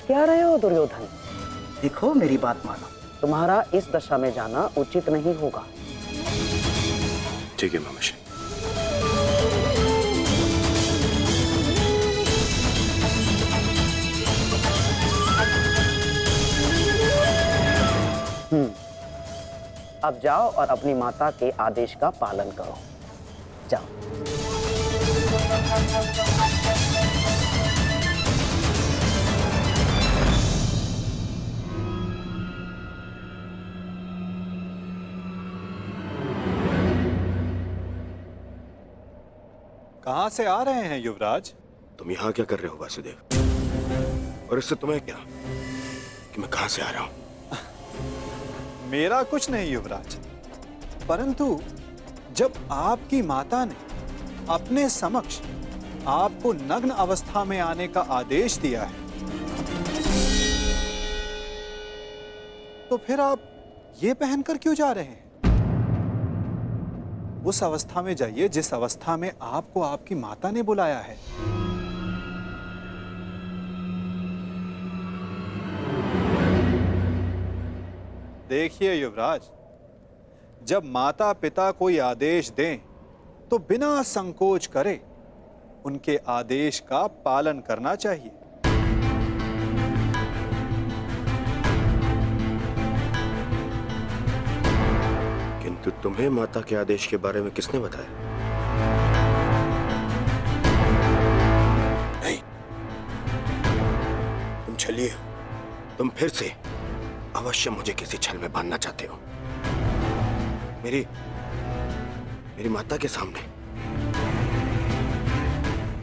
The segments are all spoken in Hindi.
क्या रहे हो दुर्योधन? देखो मेरी बात मानो। तुम्हारा इस दशा में जाना उचित नहीं होगा। ठीक है मामाश्री। अब जाओ और अपनी माता के आदेश का पालन करो। जाओ। कहां से आ रहे हैं युवराज? तुम यहाँ क्या कर रहे हो वासुदेव? और इससे तुम्हें क्या कि मैं कहां से आ रहा हूं? मेरा कुछ नहीं युवराज, परंतु जब आपकी माता ने अपने समक्ष आपको नग्न अवस्था में आने का आदेश दिया है, तो फिर आप ये पहनकर क्यों जा रहे हैं? उस अवस्था में जाइए जिस अवस्था में आपको आपकी माता ने बुलाया है। देखिए युवराज, जब माता पिता कोई आदेश दें तो बिना संकोच करे उनके आदेश का पालन करना चाहिए। किंतु तुम्हें माता के आदेश के बारे में किसने बताया? नहीं, तुम छलिए हो। तुम फिर से अवश्य मुझे किसी छल में बांधना चाहते हो। मेरी माता के सामने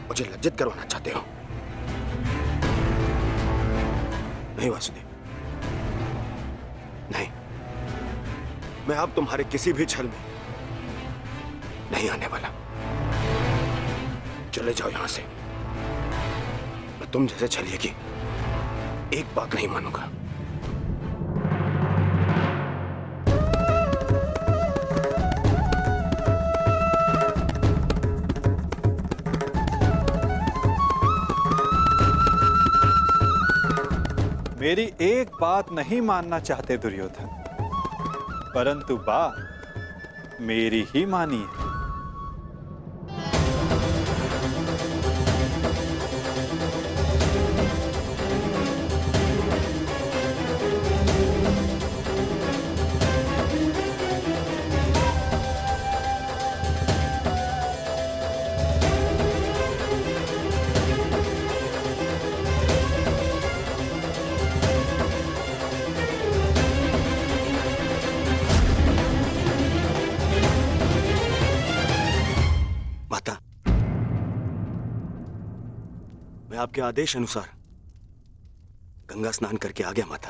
मुझे लज्जित करवाना चाहते हो। नहीं वासुदेव, नहीं, मैं अब तुम्हारे किसी भी छल में नहीं आने वाला। चले जाओ यहां से। मैं तुम जैसे छलिए की एक बात नहीं मानूंगा। मेरी एक बात नहीं मानना चाहते दुर्योधन, परंतु बात मेरी ही मानिए। मैं आपके आदेश अनुसार गंगा स्नान करके आ गया माता।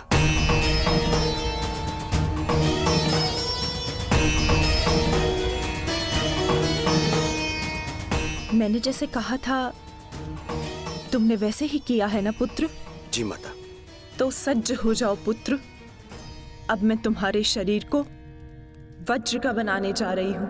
मैंने जैसे कहा था तुमने वैसे ही किया है ना पुत्र? जी माता। तो सज्ज हो जाओ पुत्र। अब मैं तुम्हारे शरीर को वज्र का बनाने जा रही हूं।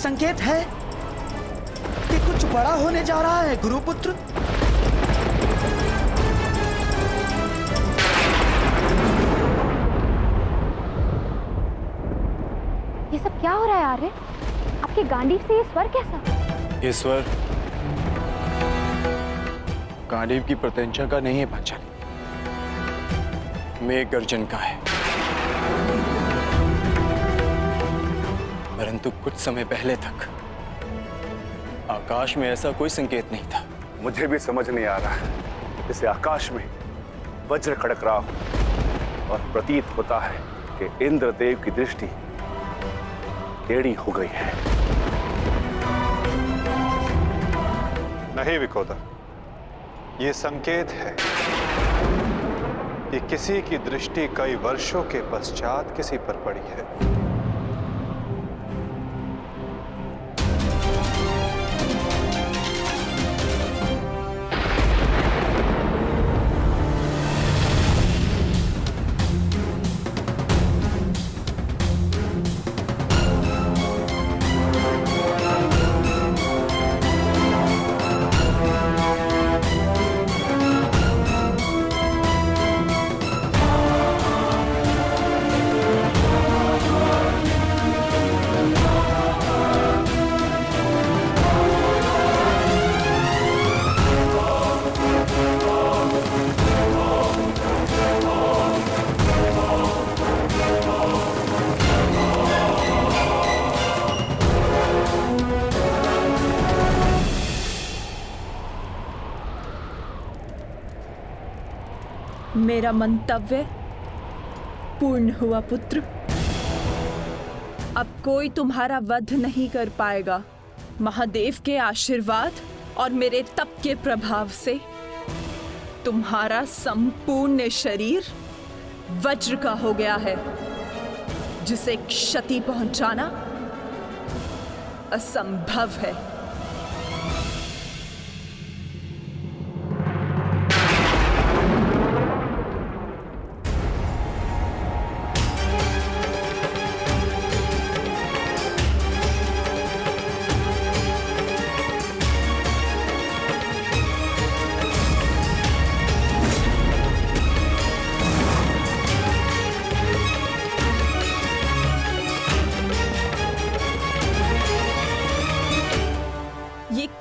संकेत है कि कुछ बड़ा होने जा रहा है गुरुपुत्र। ये सब क्या हो रहा है आर्य? आपके गांडीव से ये स्वर कैसा? ये स्वर गांडीव की प्रत्यंचा का नहीं है पांचाली, मेघ गर्जन का है। परंतु कुछ समय पहले तक आकाश में ऐसा कोई संकेत नहीं था। मुझे भी समझ नहीं आ रहा है। जैसे आकाश में वज्र खड़क रहा हो और प्रतीत होता है कि इंद्रदेव की दृष्टि टेढ़ी हो गई है। नहीं विकोदर, ये संकेत है कि किसी की दृष्टि कई वर्षों के पश्चात किसी पर पड़ी है। मेरा मंतव्य पूर्ण हुआ पुत्र। अब कोई तुम्हारा वध नहीं कर पाएगा। महादेव के आशीर्वाद और मेरे तप के प्रभाव से तुम्हारा संपूर्ण शरीर वज्र का हो गया है, जिसे क्षति पहुंचाना असंभव है।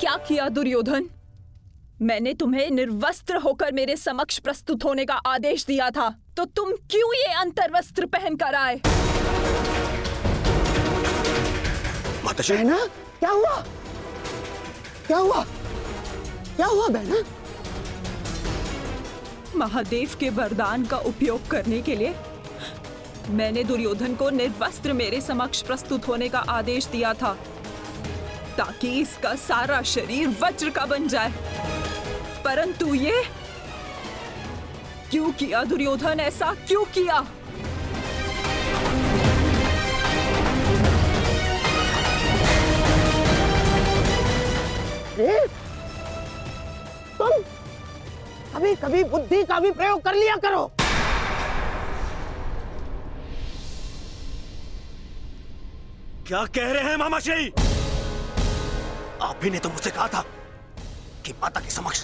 क्या किया दुर्योधन? मैंने तुम्हें निर्वस्त्र होकर मेरे समक्ष प्रस्तुत होने का आदेश दिया था, तो तुम क्यों ये अंतर्वस्त्र पहनकर आए? माताश्री, बहना, क्या हुआ? क्या हुआ? क्या हुआ बहना? महादेव के वरदान का उपयोग करने के लिए मैंने दुर्योधन को निर्वस्त्र मेरे समक्ष प्रस्तुत होने का आदेश दिया था, ताकि इसका सारा शरीर वज्र का बन जाए। परंतु ये क्यों किया दुर्योधन? ऐसा क्यों किया? तुम कभी कभी बुद्धि का भी प्रयोग कर लिया करो। क्या कह रहे हैं मामाश्री? आप ही ने तो मुझसे कहा था कि माता के समक्ष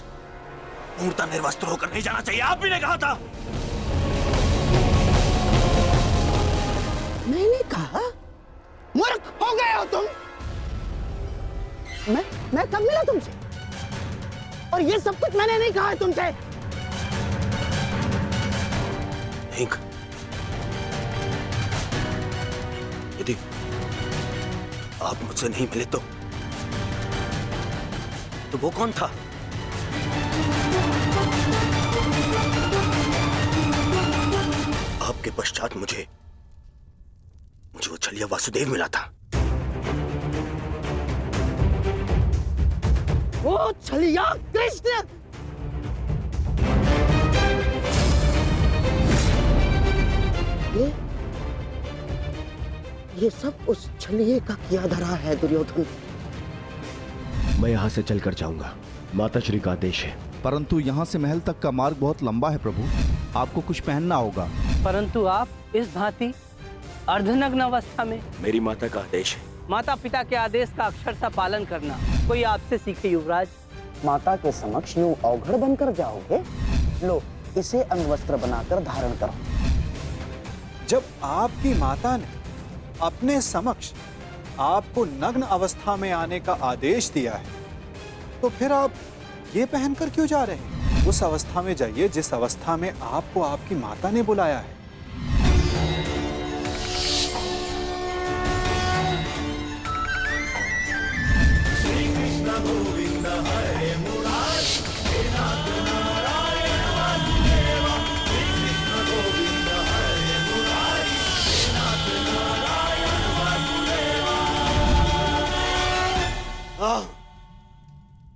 पूर्णतः निर्वस्त्र होकर नहीं जाना चाहिए। आप ही ने कहा था। मैंने कहा? मूर्ख हो गए हो तुम। मैं कब मिला तुमसे? और ये सब कुछ मैंने नहीं कहा है तुमसे। नहीं, यदि आप मुझसे नहीं मिले तो वो कौन था? आपके पश्चात मुझे वो छलिया वासुदेव मिला था। वो छलिया कृष्ण। ये सब उस छलिए का किया धरा है दुर्योधन। मैं यहाँ से चलकर जाऊंगा, माताश्री का आदेश है। परंतु यहाँ से महल तक का मार्ग बहुत लंबा है प्रभु, आपको कुछ पहनना होगा। परंतु आप इस भांति अर्धनग्न अवस्था में। मेरी माता का आदेश है माता पिता के आदेश का अक्षरशः पालन करना कोई आपसे सीखे युवराज। माता के समक्ष यूं अवघड़ बनकर जाओगे? लो, इसे अंगवस्त्र बनाकर धारण करो। जब आपकी माता ने अपने समक्ष आपको नग्न अवस्था में आने का आदेश दिया है, तो फिर आप ये पहनकर क्यों जा रहे हैं? उस अवस्था में जाइए जिस अवस्था में आपको आपकी माता ने बुलाया है।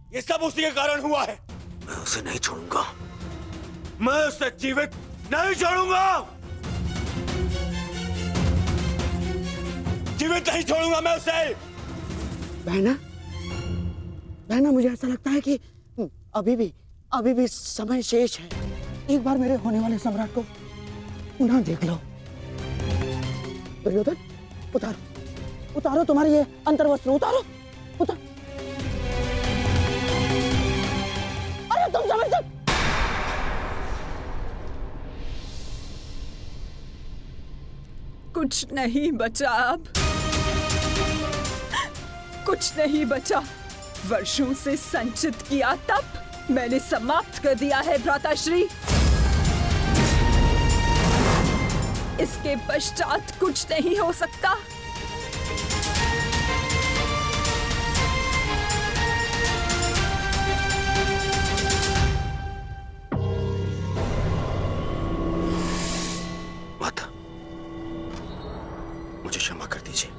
ये सब उसी के कारण हुआ है। मैं उसे नहीं छोड़ूंगा, मैं उसे जीवित नहीं छोड़ूंगा, जीवित नहीं छोड़ूंगा मैं उसे। बहना, बहना, मुझे ऐसा लगता है कि अभी भी समय शेष है। एक बार मेरे होने वाले सम्राट को पुनः देख लो। दुर्योधन, उतारो तुम्हारी ये अंतर्वस्त्र, उतारो। अरे तुम समझ सकते। कुछ नहीं बचा अब, कुछ नहीं बचा। वर्षों से संचित किया तप मैंने समाप्त कर दिया है भ्राताश्री। इसके पश्चात कुछ नहीं हो सकता। माता, मुझे क्षमा कर दीजिए,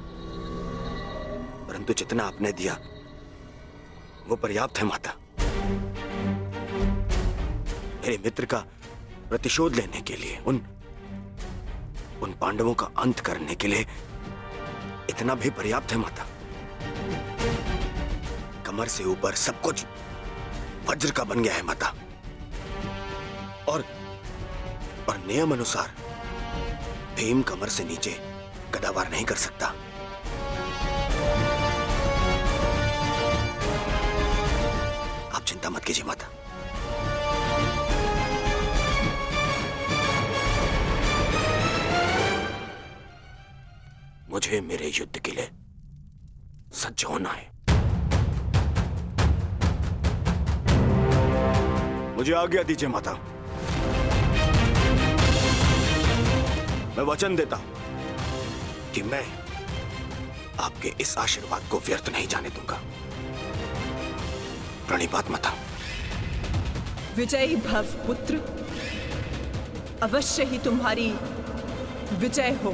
परंतु जितना आपने दिया वो पर्याप्त है माता। मेरे मित्र का प्रतिशोध लेने के लिए, उन पांडवों का अंत करने के लिए इतना भी पर्याप्त है माता। कमर से ऊपर सब कुछ वज्र का बन गया है माता, और नियम अनुसार भीम कमर से नीचे गदावार नहीं कर सकता। आप चिंता मत कीजिए माता। मुझे मेरे युद्ध के लिए सज्ज होना है। मुझे आज्ञा दीजिए माता। मैं वचन देता हूं कि मैं आपके इस आशीर्वाद को व्यर्थ नहीं जाने दूंगा। प्रणिपात माता। विजयी भव पुत्र, अवश्य ही तुम्हारी विजय हो।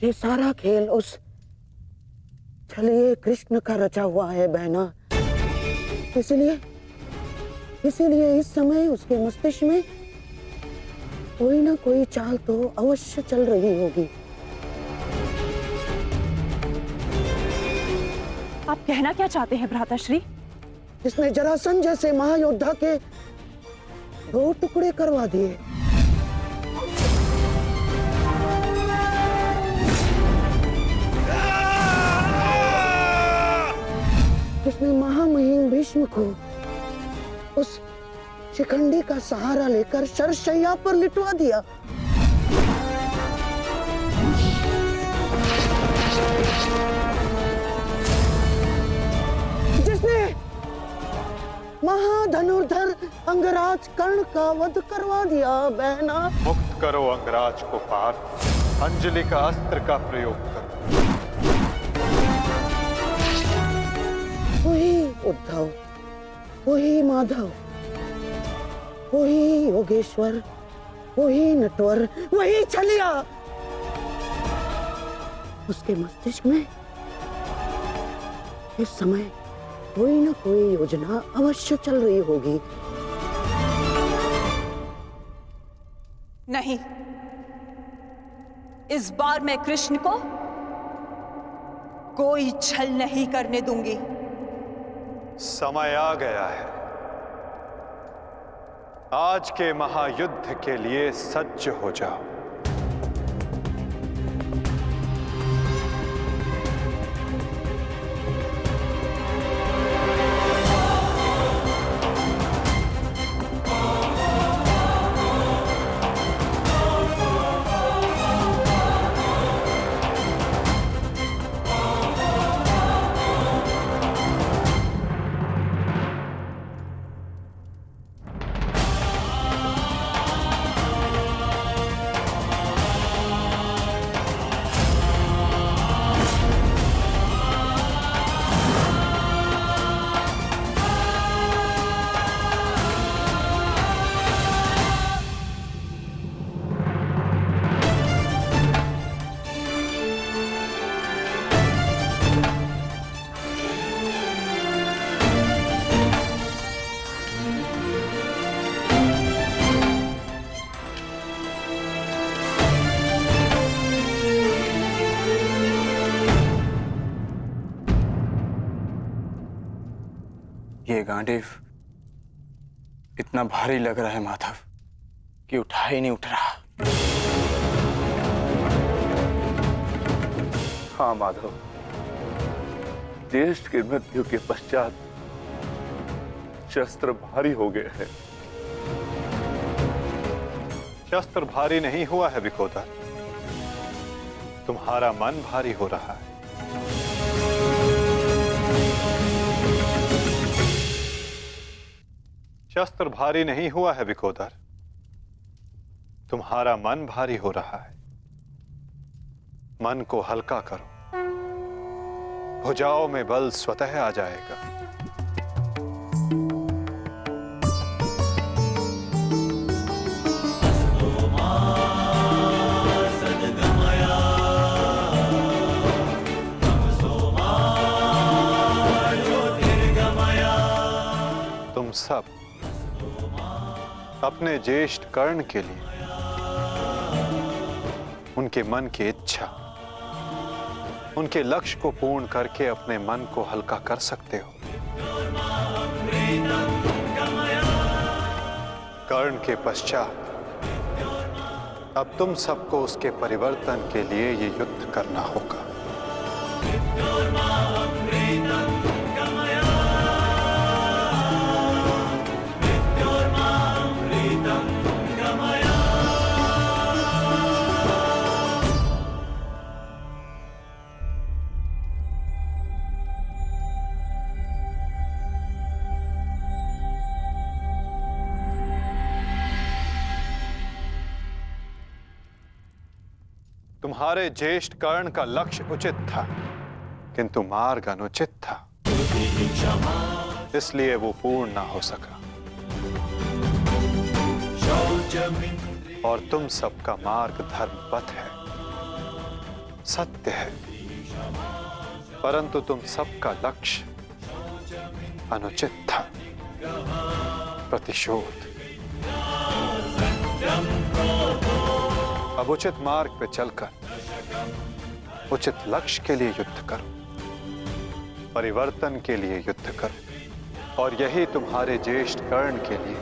ये सारा खेल उस छलिए कृष्ण का रचा हुआ है बहना। इसीलिए इस समय उसके मस्तिष्क में कोई ना कोई चाल तो अवश्य चल रही होगी। आप कहना क्या चाहते हैं भ्राताश्री? जिसने जरासंध जैसे महायोद्धा के 2 टुकड़े करवा दिए, जिसने महामहिम भीष्म को उस शिखंडी का सहारा लेकर शरशैया पर लिटवा दिया, जिसने महाधनुर्धर अंगराज कर्ण का वध करवा दिया बहना। मुक्त करो अंगराज को पार्थ, अंजलि का अस्त्र का प्रयोग करो। वही उद्धव, वही माधव, वही योगेश्वर, वही नटवर, वही छलिया। उसके मस्तिष्क में इस समय कोई ना कोई योजना अवश्य चल रही होगी। नहीं, इस बार मैं कृष्ण को कोई छल नहीं करने दूंगी। समय आ गया है। आज के महायुद्ध के लिए सज्ज हो जाओ। ये गांडीव इतना भारी लग रहा है माधव कि उठा ही नहीं उठ रहा। हाँ माधव, ज्येष्ठ की मृत्यु के पश्चात शस्त्र भारी हो गए हैं। शस्त्र भारी नहीं हुआ है विकोदर, तुम्हारा मन भारी हो रहा है। शस्त्र भारी नहीं हुआ है विकोदर, तुम्हारा मन भारी हो रहा है। मन को हल्का करो, भुजाओं में बल स्वतः आ जाएगा। तुम सब अपने ज्येष्ठ कर्ण के लिए उनके मन की इच्छा, उनके लक्ष्य को पूर्ण करके अपने मन को हल्का कर सकते हो। कर्ण के पश्चात अब तुम सबको उसके परिवर्तन के लिए ये युद्ध करना होगा। तुम्हारे ज्येष्ठ कर्ण का लक्ष्य उचित था, किंतु मार्ग अनुचित था, इसलिए वो पूर्ण ना हो सका। और तुम सबका मार्ग धर्मपथ है, सत्य है, परंतु तुम सबका लक्ष्य अनुचित था, प्रतिशोध। अब उचित मार्ग पे चलकर उचित लक्ष्य के लिए युद्ध करो, परिवर्तन के लिए युद्ध करो, और यही तुम्हारे ज्येष्ठ कर्ण के लिए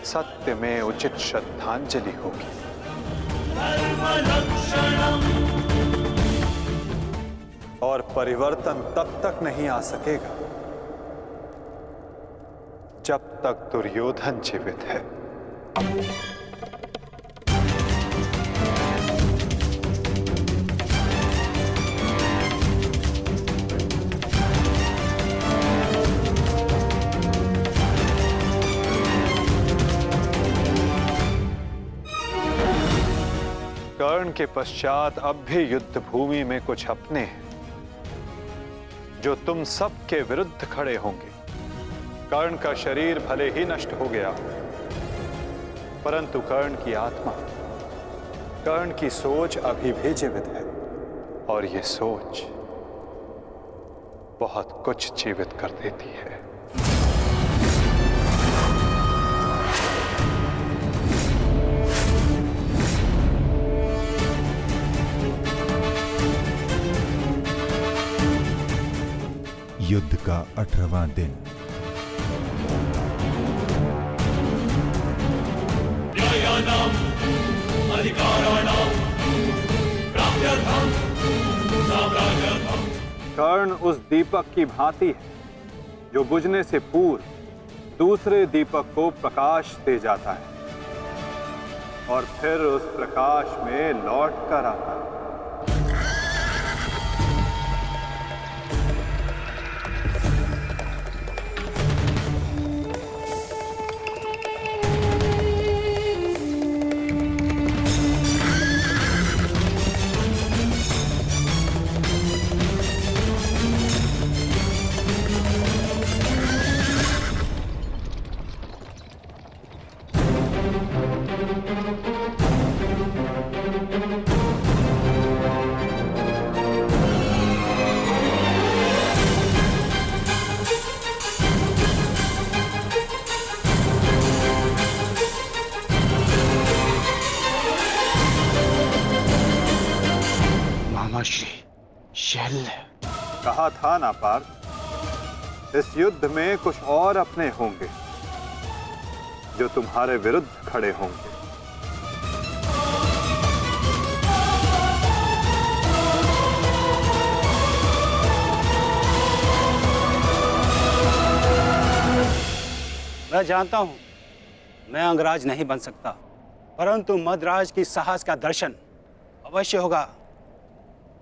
सत्य में उचित श्रद्धांजलि होगी। और परिवर्तन तब तक नहीं आ सकेगा जब तक दुर्योधन जीवित है। कर्ण के पश्चात अब भी युद्ध भूमि में कुछ अपने हैं जो तुम सब के विरुद्ध खड़े होंगे। कर्ण का शरीर भले ही नष्ट हो गया, परंतु कर्ण की आत्मा, कर्ण की सोच अभी भी जीवित है, और ये सोच बहुत कुछ जीवित कर देती है। युद्ध का 18वां दिन। कर्ण उस दीपक की भांति है जो बुझने से पूर्व दूसरे दीपक को प्रकाश दे जाता है और फिर उस प्रकाश में लौट कर आता है। शैल्य, कहा था ना पार्थ, इस युद्ध में कुछ और अपने होंगे जो तुम्हारे विरुद्ध खड़े होंगे। मैं जानता हूं मैं अंगराज नहीं बन सकता, परंतु मद्राज की साहस का दर्शन अवश्य होगा।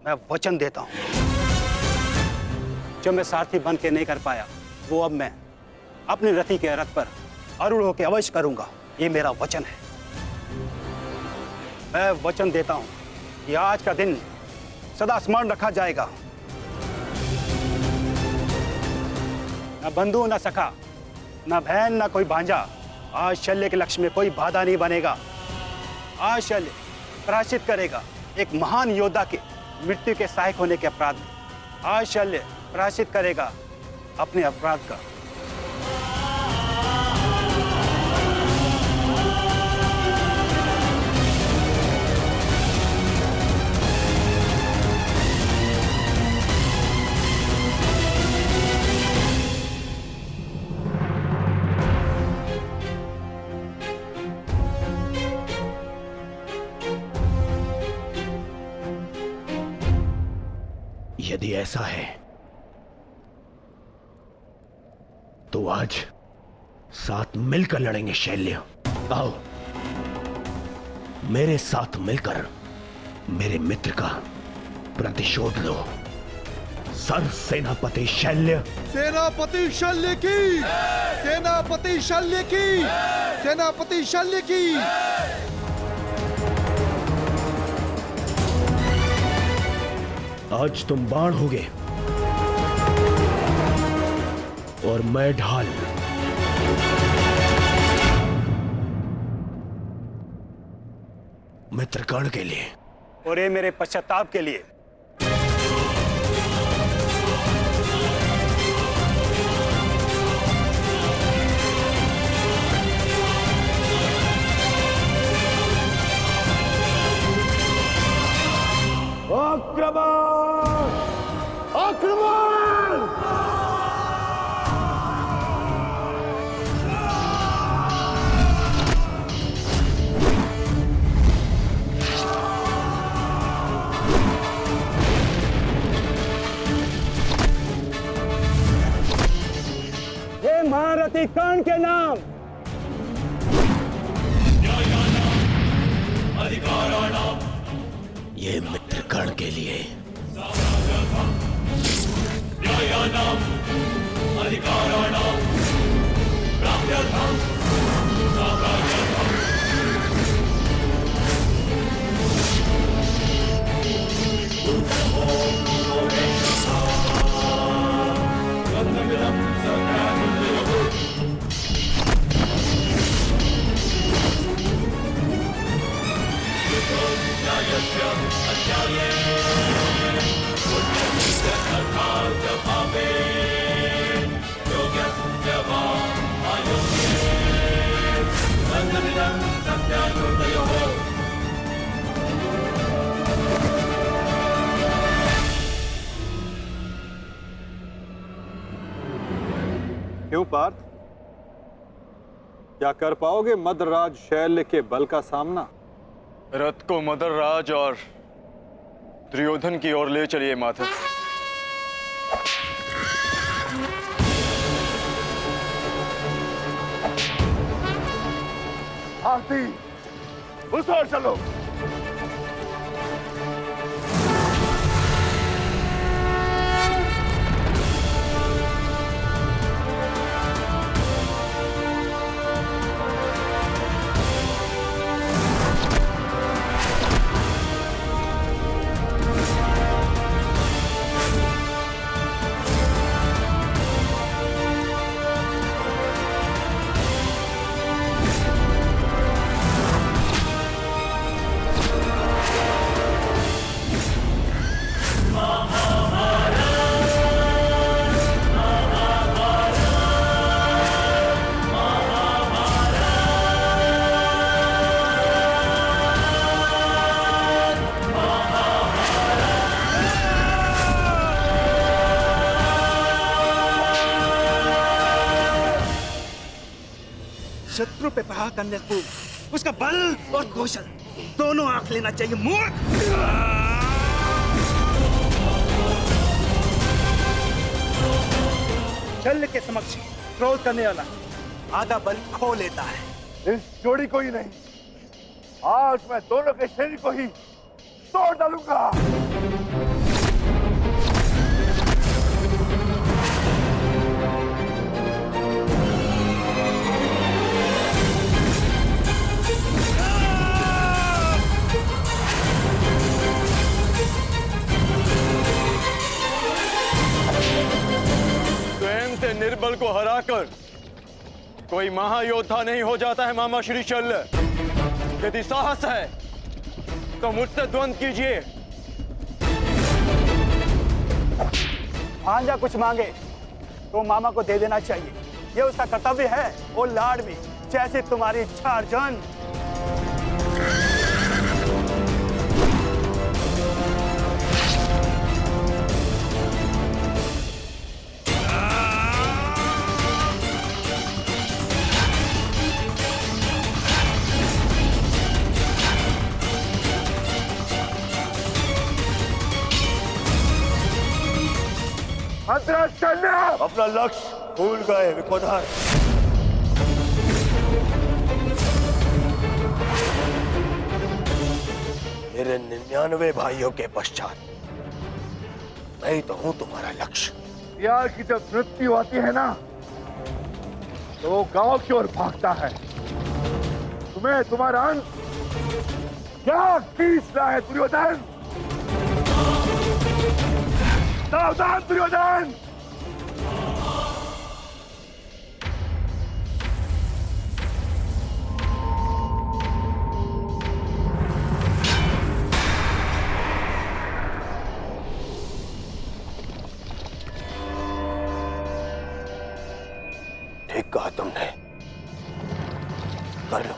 मैं वचन देता हूं, जो मैं सारथी बन के नहीं कर पाया वो अब मैं अपनी रथी के रथ पर आरूढ़ होकर अवश्य करूंगा। ये मेरा वचन है। मैं वचन देता हूं कि आज का दिन सदा स्मरण रखा जाएगा। न बंधु न सखा, न बहन न कोई भांजा, आज शल्य के लक्ष्य में कोई बाधा नहीं बनेगा। आज शल्य प्रायश्चित करेगा एक महान योद्धा के मृत्यु के सहायक होने के अपराध में। आज शल्य प्रायश्चित करेगा अपने अपराध का। यदि ऐसा है तो आज साथ मिलकर लड़ेंगे शैल्य। आओ मेरे साथ मिलकर मेरे मित्र का प्रतिशोध लो। सर सेनापति शैल्य। सेनापति शल्य की, सेनापति शल्य की, सेनापति शल्य की। आज तुम बाण होगे और मैं ढाल। मित्र कर्ण के लिए और ये मेरे पश्चाताप के लिए। आक्रमण! आक्रमण! हे महारथी कर्ण के नाम, ये मित्र कर्ण के लिए। क्यों पार्थ, क्या कर पाओगे मद्रराज शैल्य के बल का सामना? रथ को मदर राज और दुर्योधन की ओर ले चलिए माधव। आरती उस ओर चलो। शत्रु पे प्रहार करने से पूर्व उसका बल और कौशल दोनों आंख लेना चाहिए, मूर्ख। शल्य के समक्ष क्रोध करने वाला आधा बल खो लेता है। इस जोड़ी को ही नहीं, आज मैं दोनों के शरीर को ही तोड़ डालूंगा। निर्बल को हराकर कोई महायोद्धा नहीं हो जाता है मामा श्री शल्य। यदि साहस है तो मुझसे द्वंद्व कीजिए। भांजा कुछ मांगे तो मामा को दे देना चाहिए, ये उसका कर्तव्य है। और लाड भी जैसे तुम्हारी इच्छा अर्जुन। अपना लक्ष्य भूल गए विकोधर। मेरे 99 भाइयों के पश्चात मैं तो हूं तुम्हारा लक्ष्य। यार की जब मृत्यु आती है ना तो वो गांव की ओर भागता है। तुम्हें तुम्हारा अंत क्या खींचना है दुर्योधन? सावधान दुर्योधन! ठीक कहा तुमने, कर लो,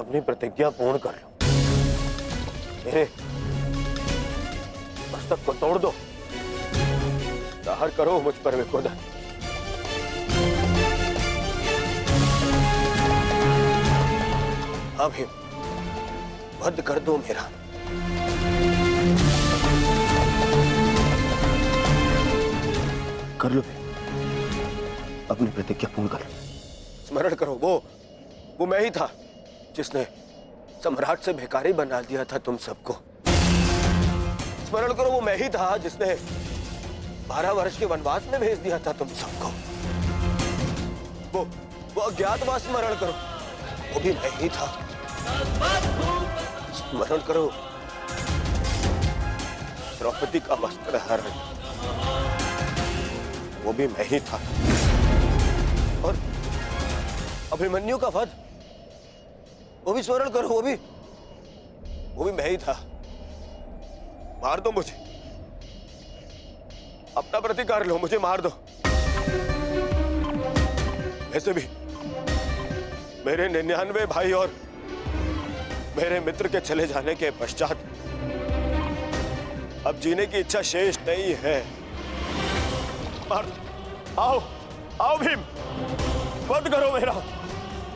अपनी प्रतिज्ञा पूर्ण कर लो। मेरे मस्तक को तोड़ दो, दाहर करो मुझ पर विकोधर। अभी वध कर दो मेरा। कर लो, अपनी प्रतिज्ञा पूर्ण कर लो। स्मरण करो, वो मैं ही था जिसने सम्राट से भिखारी बना दिया था तुम सबको। स्मरण करो, वो मैं ही था जिसने 12 वर्ष के वनवास में भेज दिया था तुम सबको। वो अज्ञातवास स्मरण करो, वो भी मैं ही था। स्मरण करो, द्रौपदी का वस्त्रहरण, वो भी मैं ही था। और अभिमन्यु का वध, वो भी स्मरण करो, वो भी मैं ही था। मार दो मुझे, अपना प्रतिकार लो, मुझे मार दो। ऐसे भी मेरे 99 भाई और मेरे मित्र के चले जाने के पश्चात अब जीने की इच्छा शेष नहीं है। मार दो, आओ भीम, वध करो मेरा,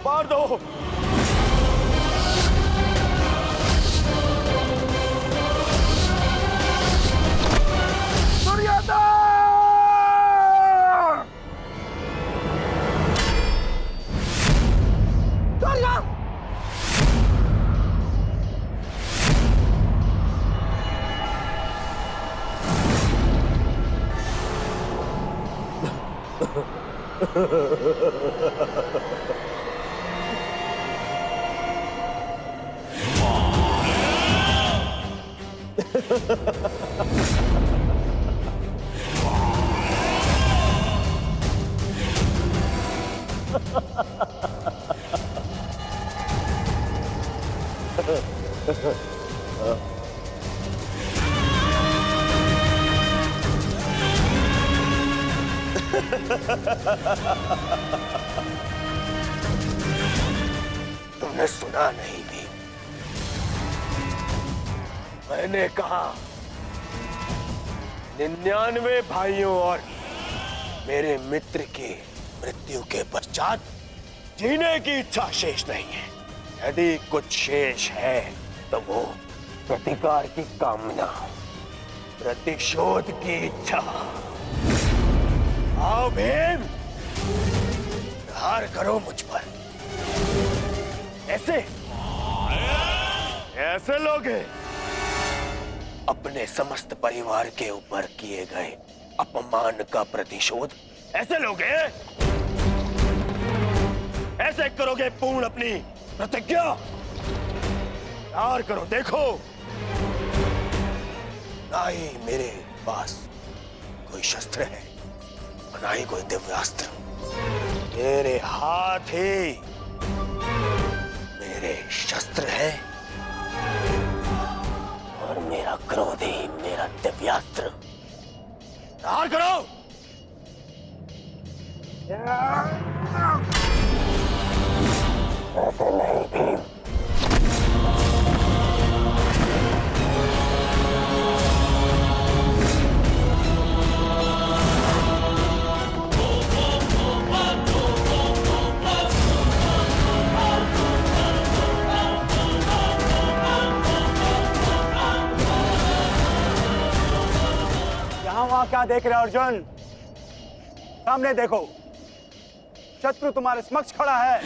मार दो। तुमने सुना नहीं भी, मैंने कहा 99 भाइयों और मेरे मित्र की मृत्यु के पश्चात जीने की इच्छा शेष नहीं है। यदि कुछ शेष है तो वो प्रतिकार की कामना, प्रतिशोध की इच्छा। आओ भीम, प्रहार करो मुझ पर। ऐसे ऐसे लोग हैं अपने समस्त परिवार के ऊपर किए गए अपमान का प्रतिशोध। ऐसे लोग हैं, ऐसे करोगे पूर्ण अपनी प्रतिज्ञा। प्यार करो, देखो ना ही मेरे पास कोई शस्त्र है और ना ही कोई दिव्यास्त्र। मेरे हाथ ही मेरे शस्त्र है और मेरा क्रोध ही मेरा दिव्यास्त्र। प्यार करो। ऐसे नहीं भीम। वहां क्या देख रहे हो अर्जुन? सामने देखो, शत्रु तुम्हारे समक्ष खड़ा है।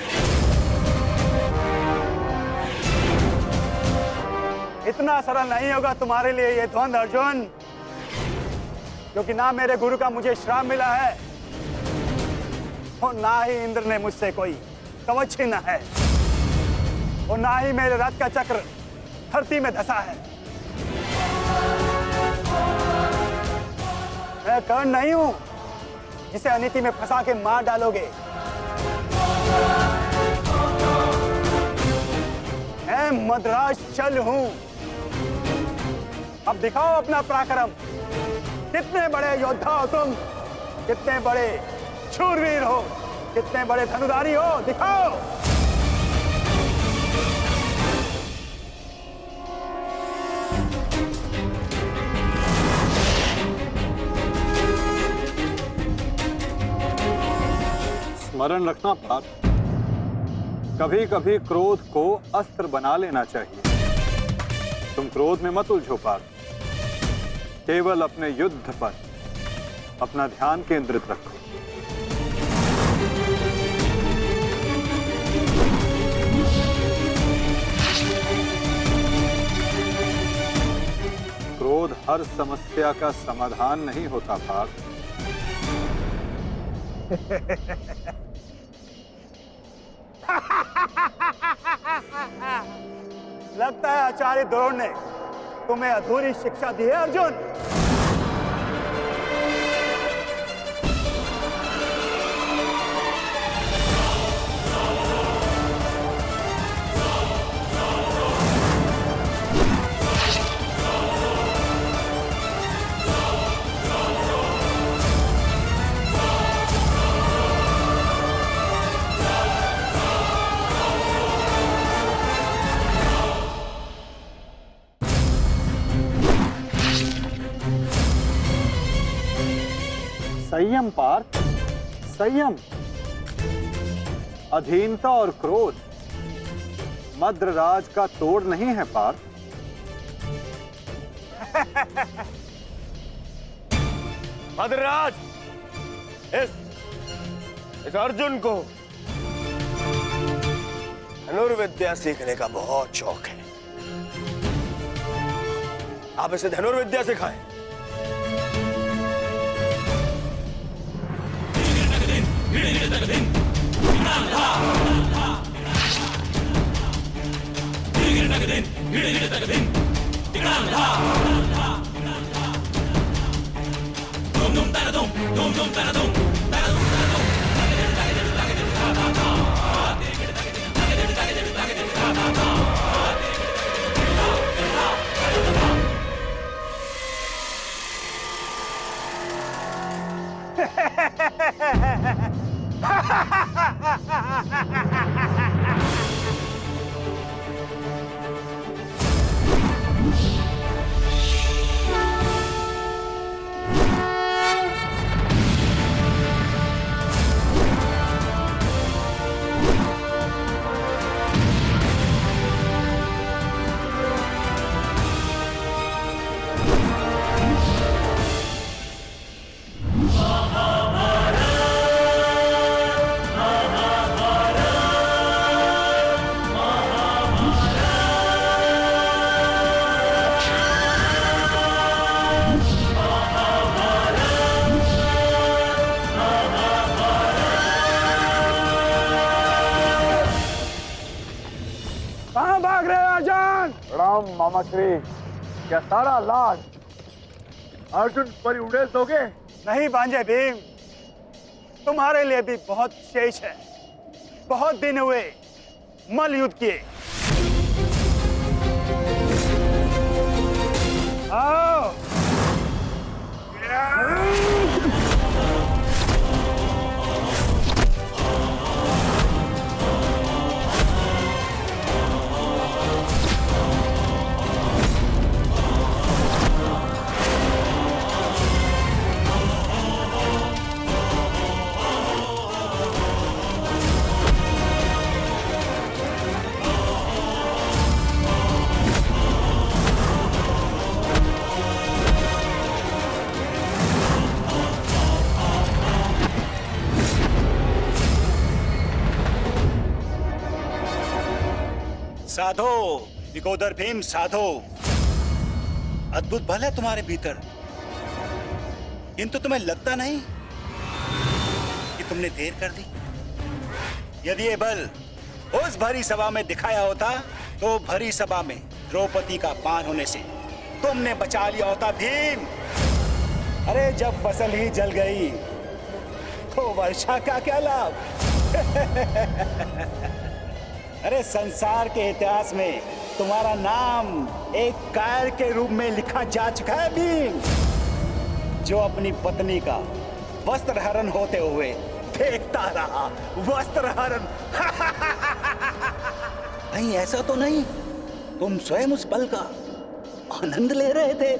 इतना सरल नहीं होगा तुम्हारे लिए ये द्वंद अर्जुन, क्योंकि ना मेरे गुरु का मुझे श्राप मिला है और ना ही इंद्र ने मुझसे कोई कवच छीना है और ना ही मेरे रथ का चक्र धरती में धसा है। मैं कर्ण नहीं हूं जिसे अनीति में फंसा के मार डालोगे। मैं मद्राज चल हूं। अब दिखाओ अपना पराक्रम। कितने बड़े योद्धा हो तुम, कितने बड़े शूरवीर हो, कितने बड़े धनुधारी हो, दिखाओ। स्मरण रखना पार्थ, कभी कभी क्रोध को अस्त्र बना लेना चाहिए। तुम क्रोध में मत उलझो पार्थ, केवल अपने युद्ध पर अपना ध्यान केंद्रित रखो। क्रोध हर समस्या का समाधान नहीं होता पार्थ। लगता है आचार्य द्रोण ने तुम्हें अधूरी शिक्षा दी है अर्जुन। संयम पार्थ, संयम। अधीनता और क्रोध मद्रराज का तोड़ नहीं है पार्थ। मद्रराज, इस अर्जुन को धनुर्विद्या सीखने का बहुत शौक है। आप इसे धनुर्विद्या सिखाएं। कहाँ भाग रहे हो अर्जुन? प्रणाम मामा श्री। क्या सारा लाज अर्जुन पर उड़ेल दोगे? नहीं भांजे भीम, तुम्हारे लिए भी बहुत शेष है। बहुत दिन हुए मल युद्ध किए। आओ। साधो दिगोदर भीम, साधो। अद्भुत बल है तुम्हारे भीतर, किंतु तुम्हें लगता नहीं कि तुमने देर कर दी। यदि ये बल उस भरी सभा में दिखाया होता तो भरी सभा में द्रौपदी का पान होने से तुमने बचा लिया होता भीम। अरे जब फसल ही जल गई तो वर्षा का क्या लाभ? अरे संसार के इतिहास में तुम्हारा नाम एक कायर के रूप में लिखा जा चुका है भीम, जो अपनी पत्नी का वस्त्र हरण होते हुए देखता रहा। वस्त्र हरण। नहीं, ऐसा तो नहीं, तुम स्वयं उस पल का आनंद ले रहे थे।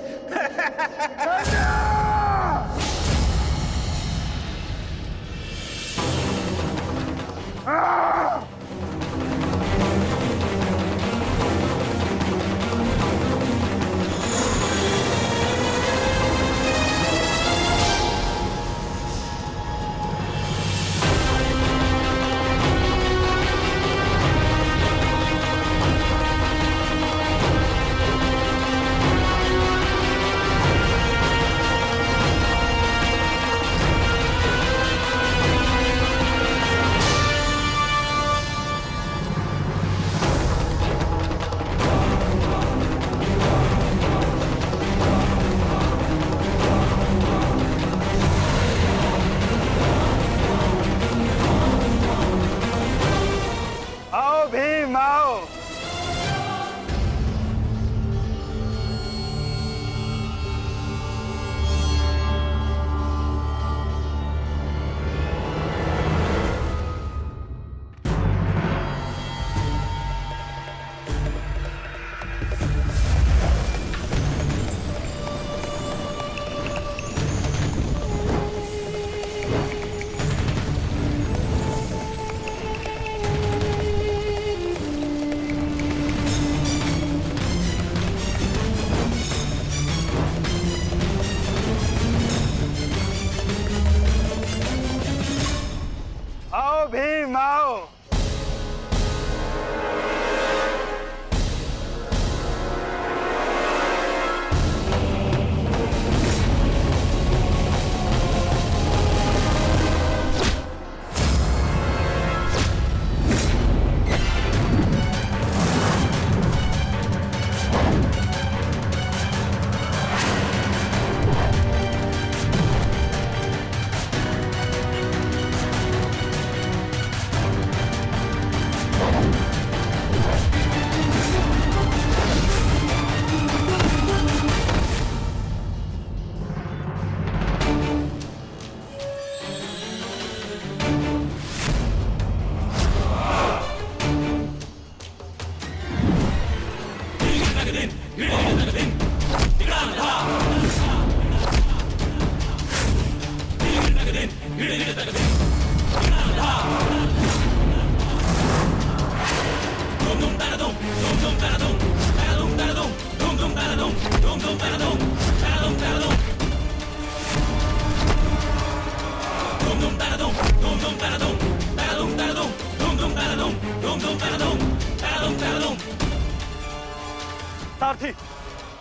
सारथी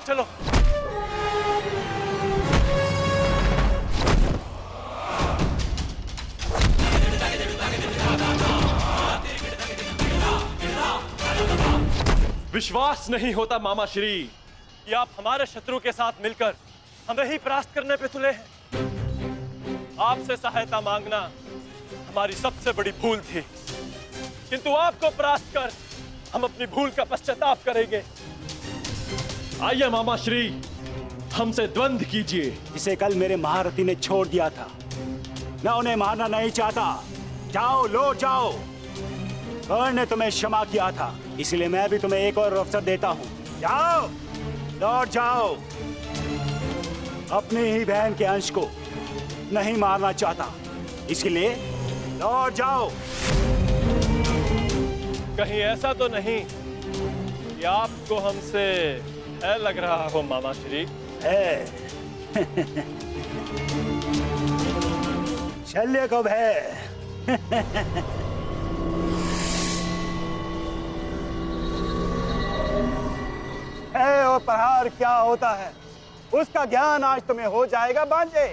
चलो। विश्वास नहीं होता मामा श्री कि आप हमारे शत्रु के साथ मिलकर हमें ही परास्त करने पे तुले हैं। आपसे सहायता मांगना हमारी सबसे बड़ी भूल थी, किंतु आपको परास्त कर हम अपनी भूल का पश्चाताप करेंगे। आइए मामा श्री, हमसे द्वंद्व कीजिए। जिसे कल मेरे महारथी ने छोड़ दिया था, मैं उन्हें मारना नहीं चाहता। जाओ, लौट जाओ। कर्ण ने तुम्हें क्षमा किया था, इसलिए मैं भी तुम्हें एक और अवसर देता हूं। जाओ, लौट जाओ। अपनी ही बहन के अंश को नहीं मारना चाहता, इसलिए लौट जाओ। कहीं ऐसा तो नहीं कि आपको हमसे भय लग रहा हो मामा श्री? है शल्य को भय। है और प्रहार क्या होता है, उसका ज्ञान आज तुम्हें हो जाएगा बांझे।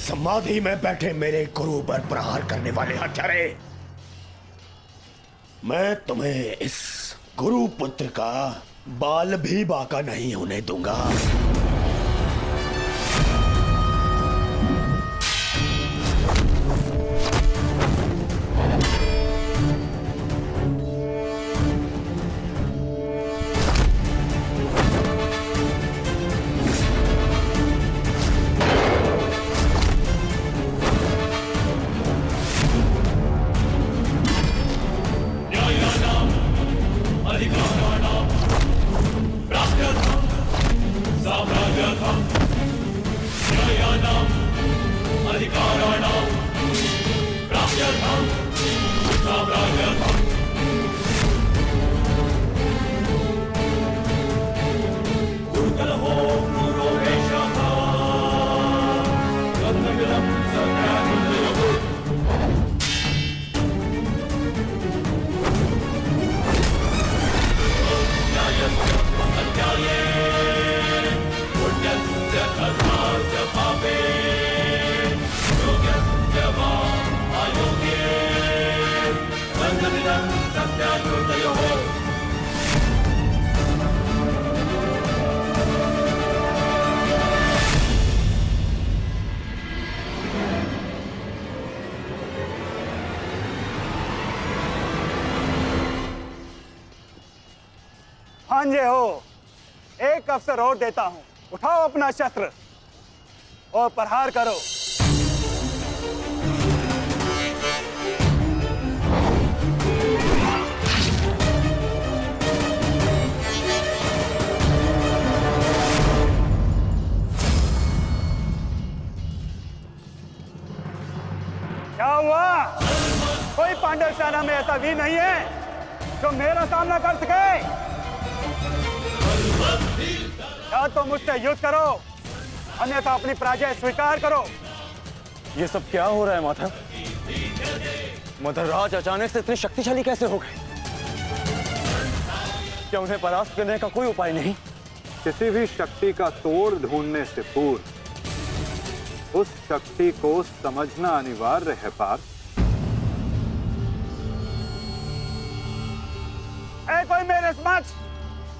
समाधि में बैठे मेरे गुरु पर प्रहार करने वाले हत्यारे, मैं तुम्हें इस गुरु पुत्र का बाल भी बाका नहीं होने दूंगा। सावधान भांजे हो, एक अवसर और देता हूं, उठाओ अपना शस्त्र और प्रहार करो। क्या हुआ? कोई पांडव सेना में ऐसा वीर नहीं है जो मेरा सामना कर सके? या तो मुझसे युद्ध करो, अन्यथा अपनी पराजय स्वीकार करो। ये सब क्या हो रहा है माता? मदरराज अचानक से इतने शक्तिशाली कैसे हो गए? क्या उन्हें परास्त करने का कोई उपाय नहीं? किसी भी शक्ति का तोड़ ढूंढने से पूर्व उस शक्ति को समझना अनिवार्य है पार्थ। है कोई मेरे समक्ष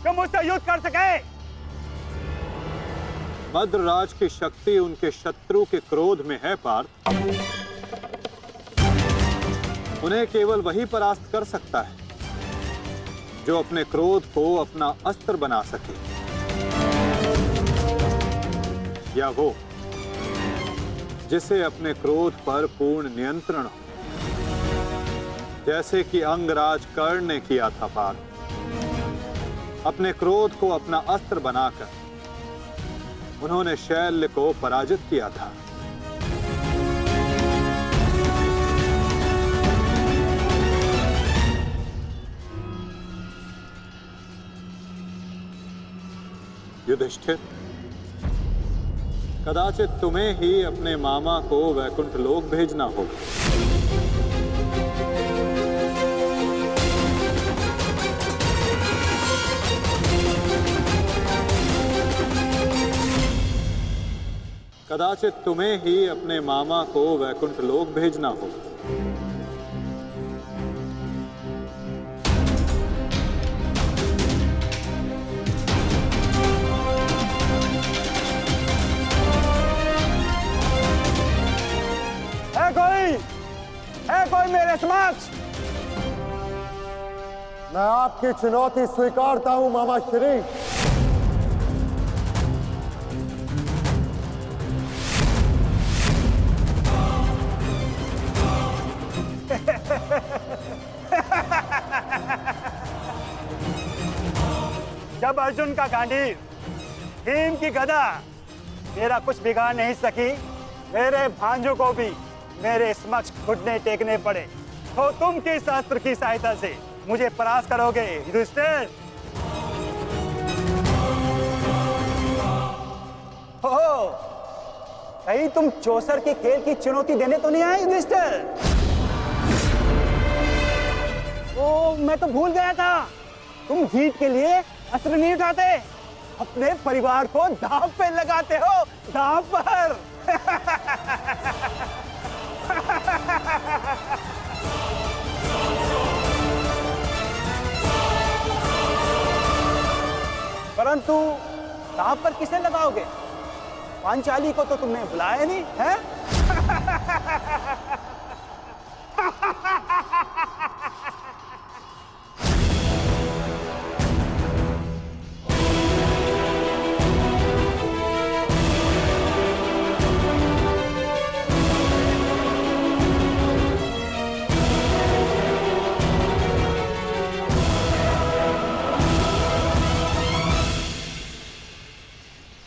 जो मुझसे युद्ध कर सके? मद्रराज की शक्ति उनके शत्रु के क्रोध में है पार्थ। उन्हें केवल वही परास्त कर सकता है जो अपने क्रोध को अपना अस्त्र बना सके, या वो जिसे अपने क्रोध पर पूर्ण नियंत्रण हो, जैसे कि अंगराज कर्ण ने किया था पार्थ। अपने क्रोध को अपना अस्त्र बनाकर उन्होंने शैल्य को पराजित किया था। युधिष्ठिर, कदाचित तुम्हें ही अपने मामा को वैकुंठ लोक भेजना होगा। कदाचित तुम्हें ही अपने मामा को वैकुंठ लोक भेजना होगा। है कोई मेरे समक्ष? मैं आपकी चुनौती स्वीकारता हूं मामा श्री। जब अर्जुन का गांडीव, भीम की गदा मेरा कुछ बिगाड़ नहीं सकी, मेरे भांजों को भी मेरे समक्ष घुटने टेकने पड़े, तो तुम किस अस्त्र की सहायता से मुझे परास्त करोगे युधिष्ठिर? हो, कहीं तुम चौसर के खेल की चुनौती देने तो नहीं आए युधिष्ठिर? ओ, मैं तो भूल गया था, तुम जीत के लिए अस्त्र नहीं उठाते, अपने परिवार को दांव पे लगाते हो, दांव पर। परंतु दांव पर किसे लगाओगे? पांचाली को तो तुमने बुलाया नहीं है?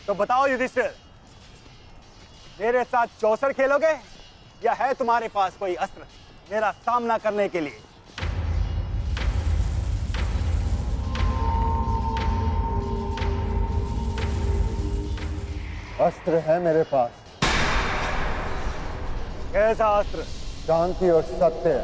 तो बताओ युधिष्ठिर, मेरे साथ चौसर खेलोगे या है तुम्हारे पास कोई अस्त्र मेरा सामना करने के लिए? अस्त्र है मेरे पास। कैसा अस्त्र? शांति और सत्य।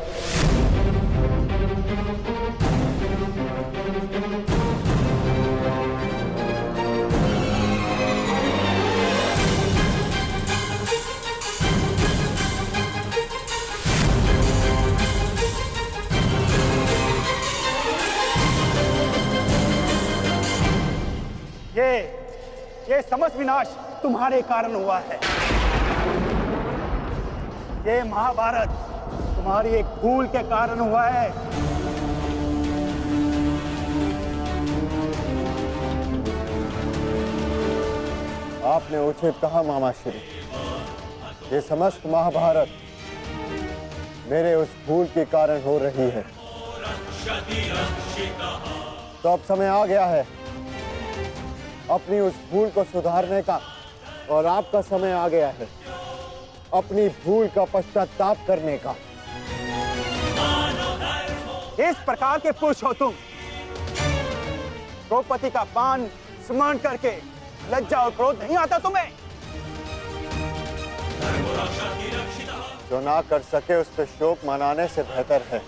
ये समस्त विनाश तुम्हारे कारण हुआ है। ये महाभारत तुम्हारी एक भूल के कारण हुआ है। आपने उचित कहा मामा श्री। ये समस्त महाभारत मेरे उस भूल के कारण हो रही है। तो अब समय आ गया है अपनी उस भूल को सुधारने का, और आपका समय आ गया है अपनी भूल का पश्चाताप करने का। इस प्रकार के पुरुष हो तुम, द्रौपदी का पान स्मरण करके लज्जा और क्रोध नहीं आता तुम्हें? जो ना कर सके उस पर शोक मनाने से बेहतर है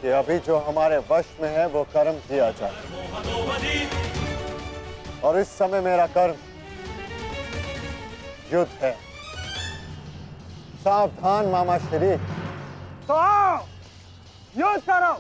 कि अभी जो हमारे वश में है वो कर्म किया जाए। और इस समय मेरा कर्म युद्ध है। सावधान मामा श्री। तो आओ युद्ध करो।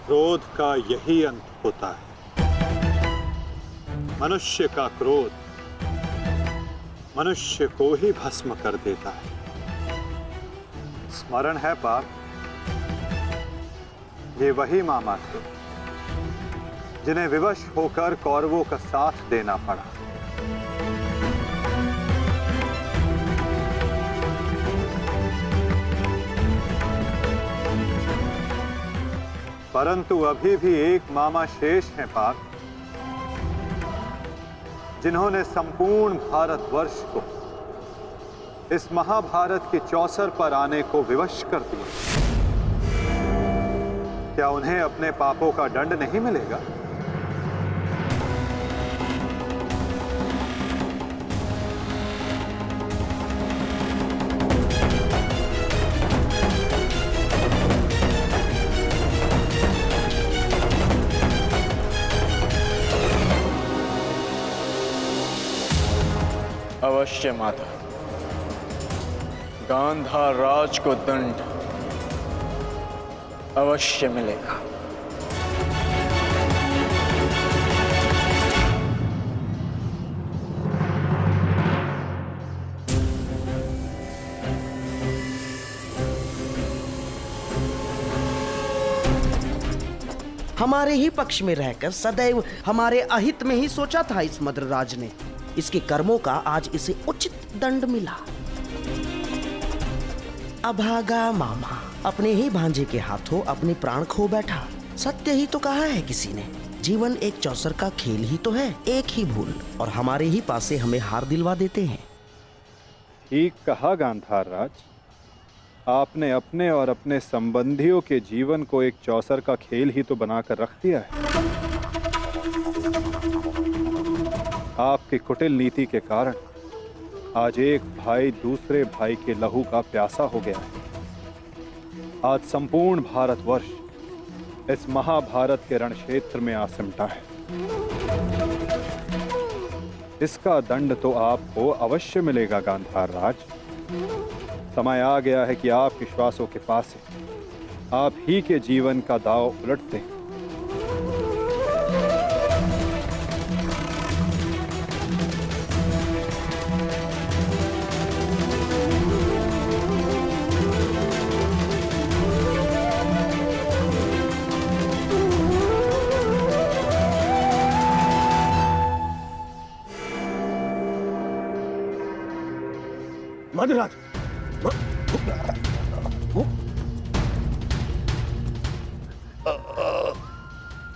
क्रोध का यही अंत होता है। मनुष्य का क्रोध मनुष्य को ही भस्म कर देता है। स्मरण है पाप, ये वही मामा थे जिन्हें विवश होकर कौरवों का साथ देना पड़ा। परंतु अभी भी एक मामा शेष हैं पाप, जिन्होंने संपूर्ण भारतवर्ष को इस महाभारत की चौसर पर आने को विवश कर दिया। क्या उन्हें अपने पापों का दंड नहीं मिलेगा? अवश्य माता। गांधार राज को दंड अवश्य मिलेगा। हमारे ही पक्ष में रहकर सदैव हमारे अहित में ही सोचा था इस मद्रराज ने। इसके कर्मों का आज इसे उचित दंड मिला। अभागा मामा अपने ही भांजे के हाथों अपने प्राण खो बैठा। सत्य ही तो कहा है किसी ने, जीवन एक चौसर का खेल ही तो है, एक ही भूल और हमारे ही पासे हमें हार दिलवा देते हैं। ठीक कहा गांधार राज, आपने अपने और अपने संबंधियों के जीवन को एक चौसर का खेल ही तो बनाकर रख दिया है। आपकी कुटिल नीति के कारण आज एक भाई दूसरे भाई के लहू का प्यासा हो गया है। आज संपूर्ण भारतवर्ष इस महाभारत के रण क्षेत्र में आ सिमटा है। इसका दंड तो आपको अवश्य मिलेगा गांधार राज। समय आ गया है कि आपके श्वासों के पास आप ही के जीवन का दाव उलटते हैं। मद्रराज,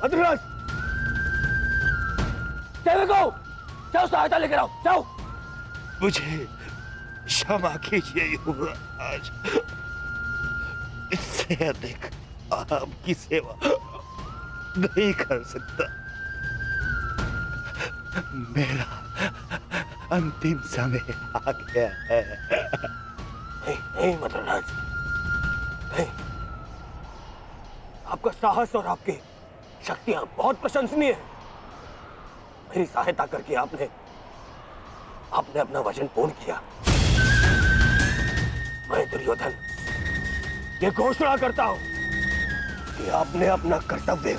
मद्रराज, देवको, जाओ सहायता लेकर आओ, जाओ। मुझे क्षमा कीजिए युवराज, इससे अधिक आपकी सेवा नहीं कर सकता। मेरा अंतिम समय आ गया है। नहीं मद्रराज, नहीं। आपका साहस और आपकी शक्तियां बहुत प्रशंसनीय है। मेरी सहायता करके आपने अपना वचन पूर्ण किया। मैं दुर्योधन ये घोषणा करता हूं कि आपने अपना कर्तव्य